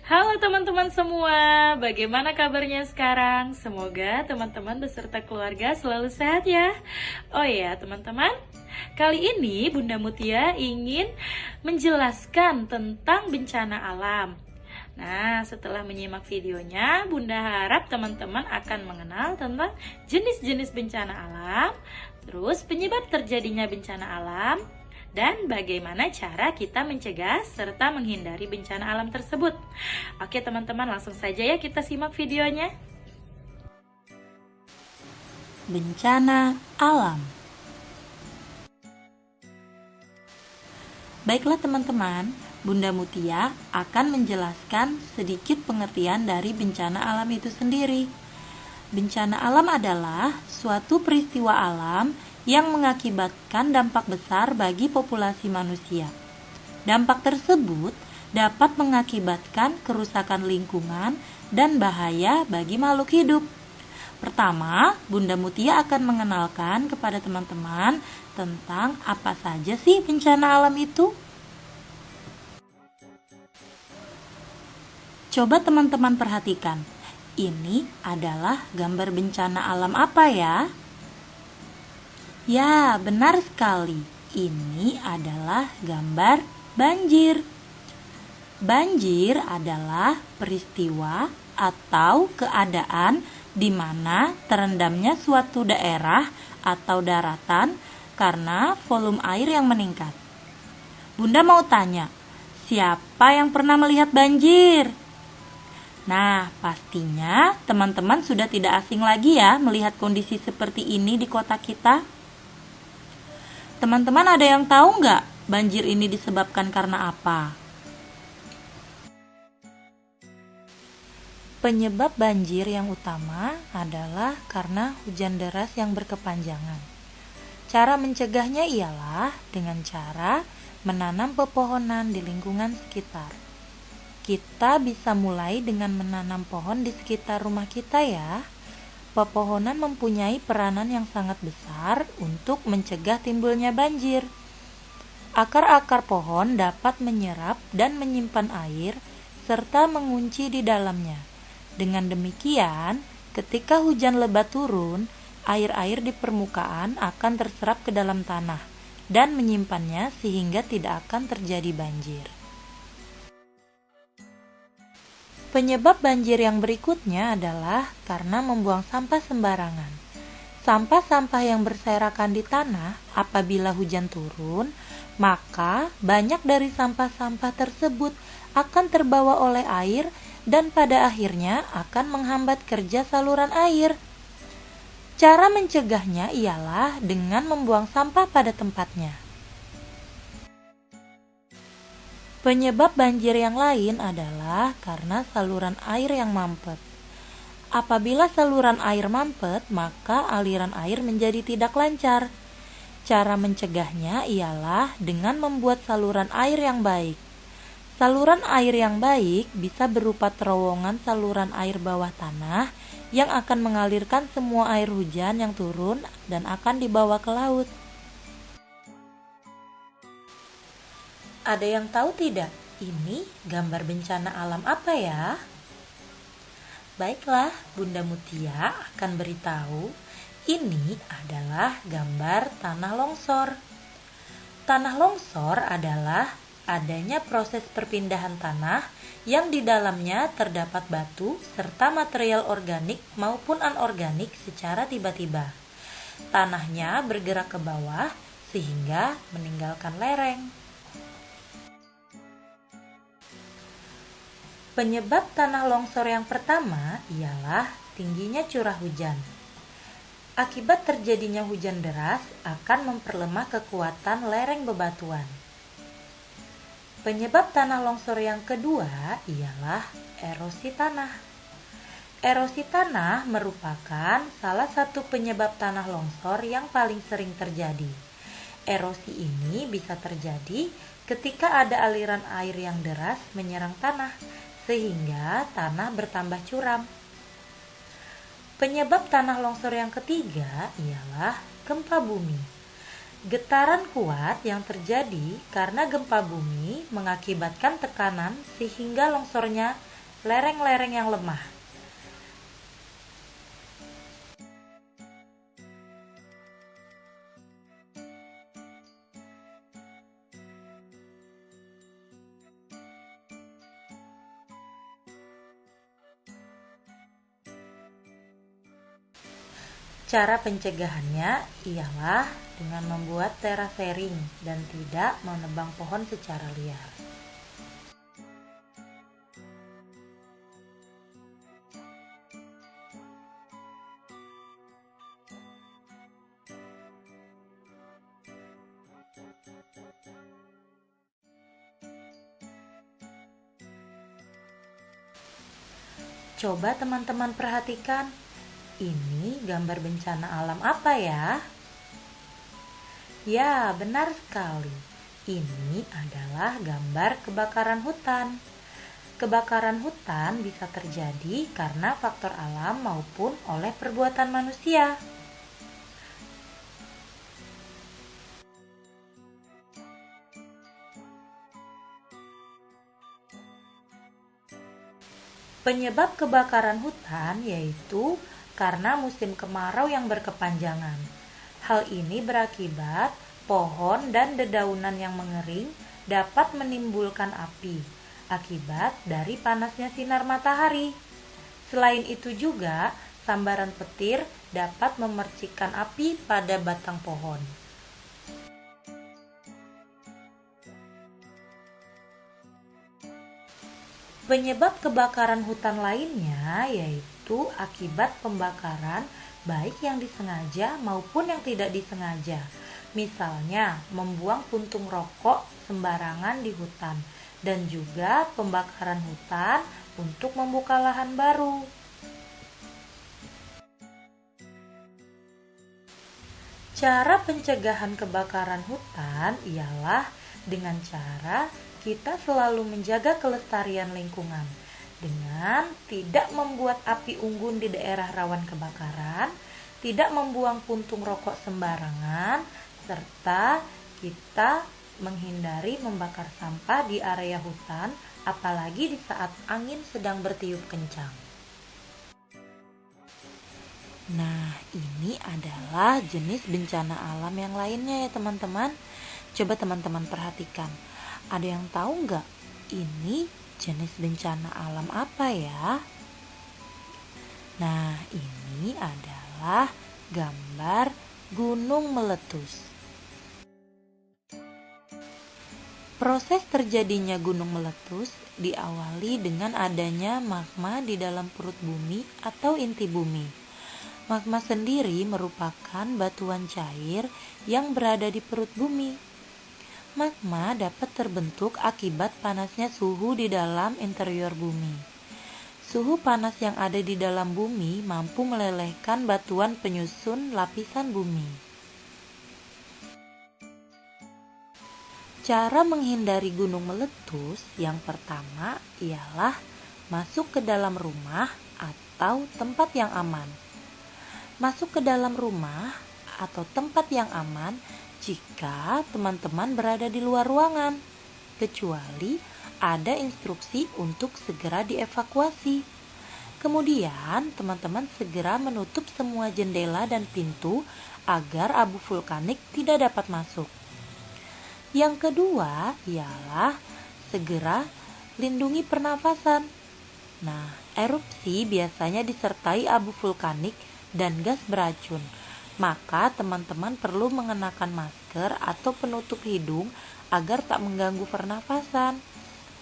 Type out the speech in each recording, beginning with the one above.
Halo teman-teman semua, bagaimana kabarnya sekarang? Semoga teman-teman beserta keluarga selalu sehat ya. Oh ya teman-teman, kali ini Bunda Mutia ingin menjelaskan tentang bencana alam. Nah, setelah menyimak videonya, Bunda harap teman-teman akan mengenal tentang jenis-jenis bencana alam, terus penyebab terjadinya bencana alam, dan bagaimana cara kita mencegah serta menghindari bencana alam tersebut. Oke teman-teman, langsung saja ya kita simak videonya. Bencana alam. Baiklah teman-teman, Bunda Mutia akan menjelaskan sedikit pengertian dari bencana alam itu sendiri. Bencana alam adalah suatu peristiwa alam yang mengakibatkan dampak besar bagi populasi manusia. Dampak tersebut dapat mengakibatkan kerusakan lingkungan dan bahaya bagi makhluk hidup. Pertama, Bunda Mutia akan mengenalkan kepada teman-teman tentang apa saja sih bencana alam itu. Coba teman-teman perhatikan, ini adalah gambar bencana alam apa ya? Ya, benar sekali. Ini adalah gambar banjir. Banjir adalah peristiwa atau keadaan di mana terendamnya suatu daerah atau daratan karena volume air yang meningkat. Bunda mau tanya, siapa yang pernah melihat banjir? Nah, pastinya teman-teman sudah tidak asing lagi ya melihat kondisi seperti ini di kota kita. Teman-teman ada yang tahu nggak banjir ini disebabkan karena apa? Penyebab banjir yang utama adalah karena hujan deras yang berkepanjangan. Cara mencegahnya ialah dengan cara menanam pepohonan di lingkungan sekitar. Kita bisa mulai dengan menanam pohon di sekitar rumah kita ya. Pepohonan mempunyai peranan yang sangat besar untuk mencegah timbulnya banjir. Akar-akar pohon dapat menyerap dan menyimpan air serta mengunci di dalamnya. Dengan demikian, ketika hujan lebat turun, air-air di permukaan akan terserap ke dalam tanah dan menyimpannya sehingga tidak akan terjadi banjir. Penyebab banjir yang berikutnya adalah karena membuang sampah sembarangan. Sampah-sampah yang berserakan di tanah apabila hujan turun, maka banyak dari sampah-sampah tersebut akan terbawa oleh air dan pada akhirnya akan menghambat kerja saluran air. Cara mencegahnya ialah dengan membuang sampah pada tempatnya. Penyebab banjir yang lain adalah karena saluran air yang mampet. Apabila saluran air mampet, maka aliran air menjadi tidak lancar. Cara mencegahnya ialah dengan membuat saluran air yang baik. Saluran air yang baik bisa berupa terowongan saluran air bawah tanah yang akan mengalirkan semua air hujan yang turun dan akan dibawa ke laut. Ada yang tahu tidak? Ini gambar bencana alam apa ya? Baiklah, Bunda Mutia akan beritahu. Ini adalah gambar tanah longsor. Tanah longsor adalah adanya proses perpindahan tanah yang di dalamnya terdapat batu serta material organik maupun anorganik secara tiba-tiba. Tanahnya bergerak ke bawah sehingga meninggalkan lereng. Penyebab tanah longsor yang pertama ialah tingginya curah hujan. Akibat terjadinya hujan deras akan memperlemah kekuatan lereng bebatuan. Penyebab tanah longsor yang kedua ialah erosi tanah. Erosi tanah merupakan salah satu penyebab tanah longsor yang paling sering terjadi. Erosi ini bisa terjadi ketika ada aliran air yang deras menyerang tanah, sehingga tanah bertambah curam. Penyebab tanah longsor yang ketiga ialah gempa bumi. Getaran kuat yang terjadi karena gempa bumi mengakibatkan tekanan sehingga longsornya lereng-lereng yang lemah. Cara pencegahannya ialah dengan membuat terasering dan tidak menebang pohon secara liar. Coba teman-teman perhatikan, ini gambar bencana alam apa ya? Ya, benar sekali. Ini adalah gambar kebakaran hutan. Kebakaran hutan bisa terjadi karena faktor alam maupun oleh perbuatan manusia. Penyebab kebakaran hutan yaitu karena musim kemarau yang berkepanjangan. Hal ini berakibat pohon dan dedaunan yang mengering dapat menimbulkan api akibat dari panasnya sinar matahari. Selain itu juga, sambaran petir dapat memercikkan api pada batang pohon. Penyebab kebakaran hutan lainnya yaitu akibat pembakaran baik yang disengaja maupun yang tidak disengaja. Misalnya membuang puntung rokok sembarangan di hutan dan juga pembakaran hutan untuk membuka lahan baru. Cara pencegahan kebakaran hutan ialah dengan cara kita selalu menjaga kelestarian lingkungan dengan tidak membuat api unggun di daerah rawan kebakaran, tidak membuang puntung rokok sembarangan, serta kita menghindari membakar sampah di area hutan, apalagi di saat angin sedang bertiup kencang. Nah, ini adalah jenis bencana alam yang lainnya ya teman-teman. Coba teman-teman perhatikan. Ada yang tahu nggak ini jenis bencana alam apa ya? Nah, ini adalah gambar gunung meletus. Proses terjadinya gunung meletus diawali dengan adanya magma di dalam perut bumi atau inti bumi. Magma sendiri merupakan batuan cair yang berada di perut bumi. Magma dapat terbentuk akibat panasnya suhu di dalam interior bumi. Suhu panas yang ada di dalam bumi mampu melelehkan batuan penyusun lapisan bumi. Cara menghindari gunung meletus yang pertama ialah masuk ke dalam rumah atau tempat yang aman. Masuk ke dalam rumah atau tempat yang aman jika teman-teman berada di luar ruangan, kecuali ada instruksi untuk segera dievakuasi. Kemudian, teman-teman segera menutup semua jendela dan pintu agar abu vulkanik tidak dapat masuk. Yang kedua ialah segera lindungi pernafasan. Nah, erupsi biasanya disertai abu vulkanik dan gas beracun. Maka teman-teman perlu mengenakan masker atau penutup hidung agar tak mengganggu pernafasan.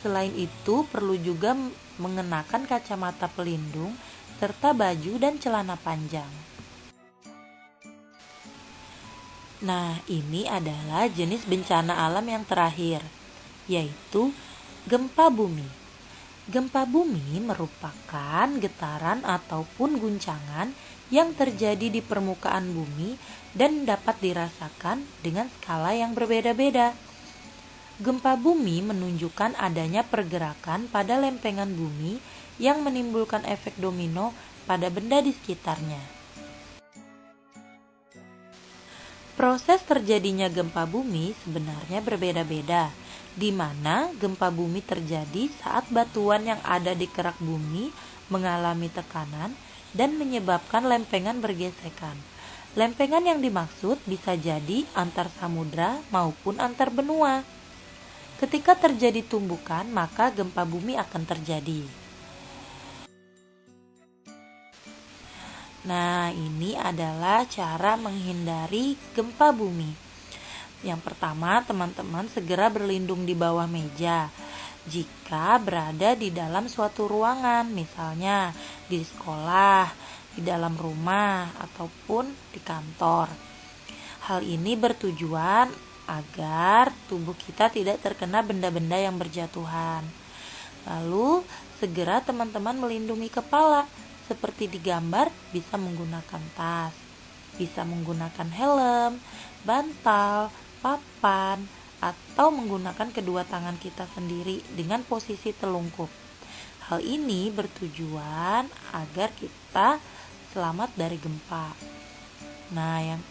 Selain itu, perlu juga mengenakan kacamata pelindung serta baju dan celana panjang. Nah, ini adalah jenis bencana alam yang terakhir, yaitu gempa bumi. Gempa bumi merupakan getaran ataupun guncangan yang terjadi di permukaan bumi dan dapat dirasakan dengan skala yang berbeda-beda. Gempa bumi menunjukkan adanya pergerakan pada lempengan bumi yang menimbulkan efek domino pada benda di sekitarnya. Proses terjadinya gempa bumi sebenarnya berbeda-beda di mana gempa bumi terjadi saat batuan yang ada di kerak bumi mengalami tekanan dan menyebabkan lempengan bergesekan. Lempengan yang dimaksud bisa jadi antar samudra maupun antar benua. Ketika terjadi tumbukan, maka gempa bumi akan terjadi. Nah, ini adalah cara menghindari gempa bumi. Yang pertama, teman-teman segera berlindung di bawah meja jika berada di dalam suatu ruangan, misalnya di sekolah, di dalam rumah, ataupun di kantor. Hal ini bertujuan agar tubuh kita tidak terkena benda-benda yang berjatuhan. Lalu, segera teman-teman melindungi kepala, seperti di gambar bisa menggunakan tas, bisa menggunakan helm, bantal, papan, atau menggunakan kedua tangan kita sendiri dengan posisi telungkup. Hal ini bertujuan agar kita selamat dari gempa. Nah, yang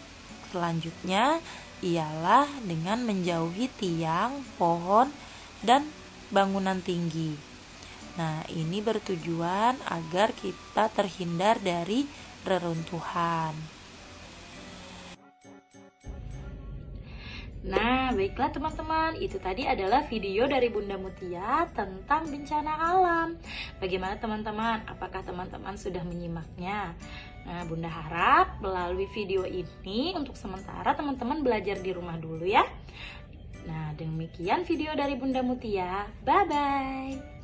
selanjutnya ialah dengan menjauhi tiang, pohon, dan bangunan tinggi. Nah, ini bertujuan agar kita terhindar dari reruntuhan. Nah, baiklah teman-teman, itu tadi adalah video dari Bunda Mutia tentang bencana alam. Bagaimana teman-teman? Apakah teman-teman sudah menyimaknya? Nah, Bunda harap melalui video ini untuk sementara teman-teman belajar di rumah dulu ya. Nah, demikian video dari Bunda Mutia. Bye-bye.